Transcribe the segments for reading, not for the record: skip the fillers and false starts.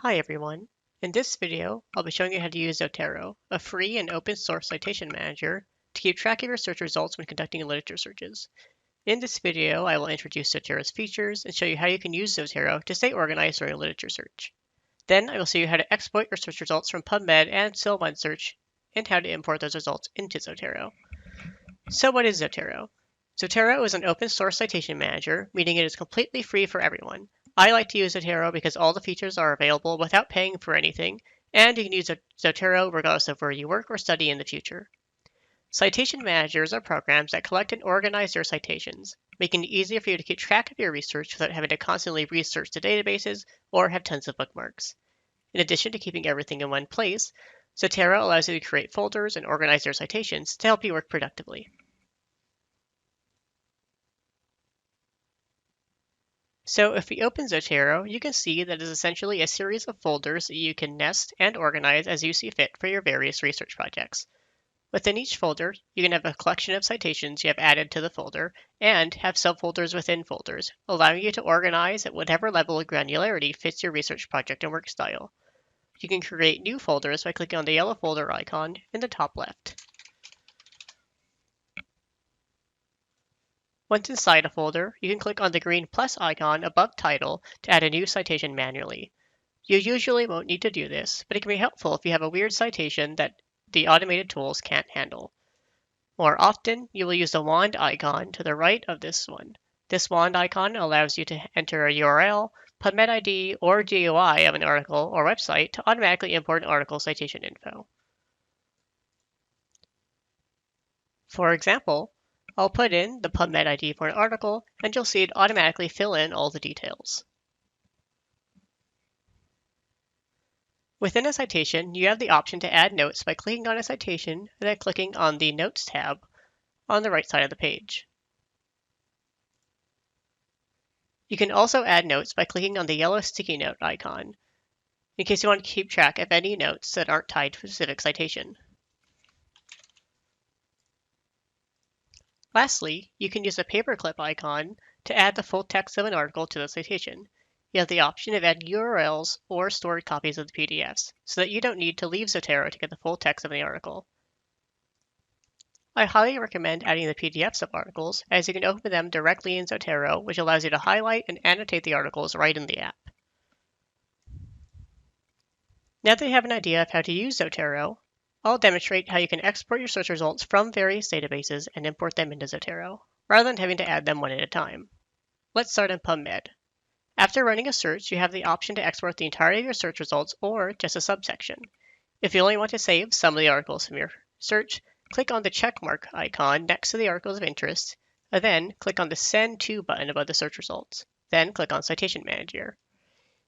Hi everyone. In this video, I'll be showing you how to use Zotero, a free and open source citation manager, to keep track of your search results when conducting literature searches. In this video, I will introduce Zotero's features and show you how you can use Zotero to stay organized during a literature search. Then I will show you how to exploit your search results from PubMed and OneSearch and how to import those results into Zotero. So what is Zotero? Zotero is an open source citation manager, meaning it is completely free for everyone. I like to use Zotero because all the features are available without paying for anything, and you can use Zotero regardless of where you work or study in the future. Citation managers are programs that collect and organize your citations, making it easier for you to keep track of your research without having to constantly research the databases or have tons of bookmarks. In addition to keeping everything in one place, Zotero allows you to create folders and organize your citations to help you work productively. So if we open Zotero, you can see that it is essentially a series of folders that you can nest and organize as you see fit for your various research projects. Within each folder, you can have a collection of citations you have added to the folder and have subfolders within folders, allowing you to organize at whatever level of granularity fits your research project and work style. You can create new folders by clicking on the yellow folder icon in the top left. Once inside a folder, you can click on the green plus icon above title to add a new citation manually. You usually won't need to do this, but it can be helpful if you have a weird citation that the automated tools can't handle. More often, you will use the wand icon to the right of this one. This wand icon allows you to enter a URL, PubMed ID, or GUI of an article or website to automatically import an article citation info. For example, I'll put in the PubMed ID for an article, and you'll see it automatically fill in all the details. Within a citation, you have the option to add notes by clicking on a citation and then clicking on the Notes tab on the right side of the page. You can also add notes by clicking on the yellow sticky note icon, in case you want to keep track of any notes that aren't tied to a specific citation. Lastly, you can use the paperclip icon to add the full text of an article to the citation. You have the option of adding URLs or stored copies of the PDFs, so that you don't need to leave Zotero to get the full text of the article. I highly recommend adding the PDFs of articles, as you can open them directly in Zotero, which allows you to highlight and annotate the articles right in the app. Now that you have an idea of how to use Zotero, I'll demonstrate how you can export your search results from various databases and import them into Zotero, rather than having to add them one at a time. Let's start in PubMed. After running a search, you have the option to export the entirety of your search results or just a subsection. If you only want to save some of the articles from your search, click on the checkmark icon next to the articles of interest, and then click on the Send To button above the search results. Then click on Citation Manager.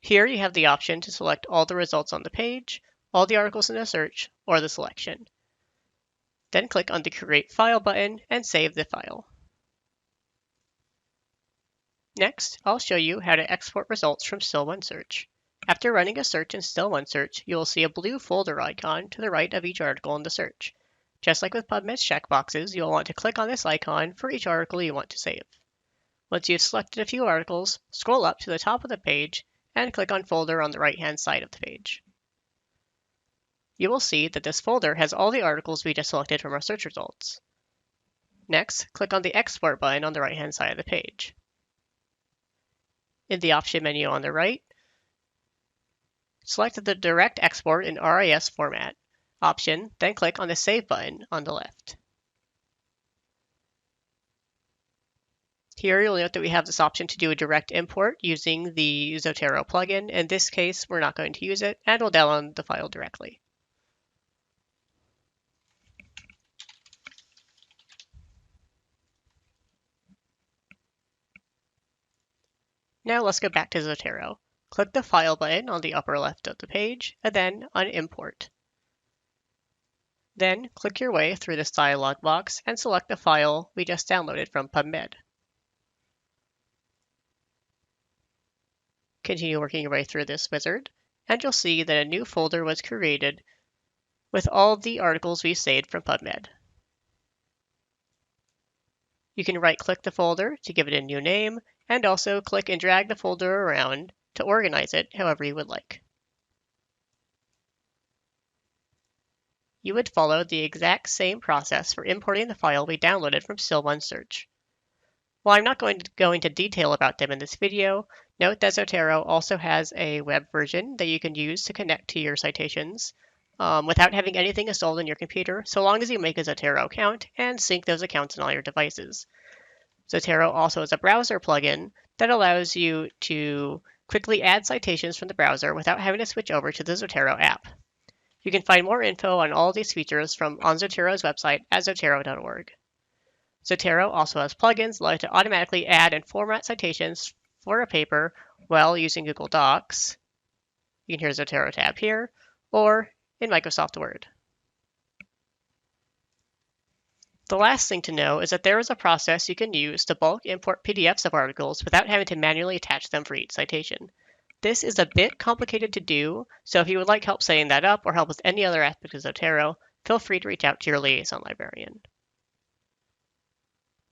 Here you have the option to select all the results on the page, all the articles in the search, or the selection. Then click on the Create File button and save the file. Next, I'll show you how to export results from OneSearch. After running a search in OneSearch, you will see a blue folder icon to the right of each article in the search. Just like with PubMed's checkboxes, you'll want to click on this icon for each article you want to save. Once you've selected a few articles, scroll up to the top of the page and click on Folder on the right-hand side of the page. You will see that this folder has all the articles we just selected from our search results. Next, click on the Export button on the right-hand side of the page. In the option menu on the right, select the Direct Export in RIS format option, then click on the Save button on the left. Here you'll note that we have this option to do a direct import using the Zotero plugin. In this case, we're not going to use it, and we'll download the file directly. Now let's go back to Zotero. Click the File button on the upper left of the page, and then on Import. Then click your way through this dialog box and select the file we just downloaded from PubMed. Continue working your way through this wizard, and you'll see that a new folder was created with all the articles we saved from PubMed. You can right-click the folder to give it a new name, and also click and drag the folder around to organize it however you would like. you would follow the exact same process for importing the file we downloaded from Still One Search. While I'm not going to go into detail about them in this video, note that Zotero also has a web version that you can use to connect to your citations without having anything installed on your computer, so long as you make a Zotero account and sync those accounts on all your devices. Zotero also has a browser plugin that allows you to quickly add citations from the browser without having to switch over to the Zotero app. You can find more info on all these features on Zotero's website at zotero.org. Zotero also has plugins that allow you to automatically add and format citations for a paper while using Google Docs. You can hear the Zotero tab here, or in Microsoft Word. The last thing to know is that there is a process you can use to bulk import PDFs of articles without having to manually attach them for each citation. This is a bit complicated to do, so if you would like help setting that up or help with any other aspect of Zotero, feel free to reach out to your liaison librarian.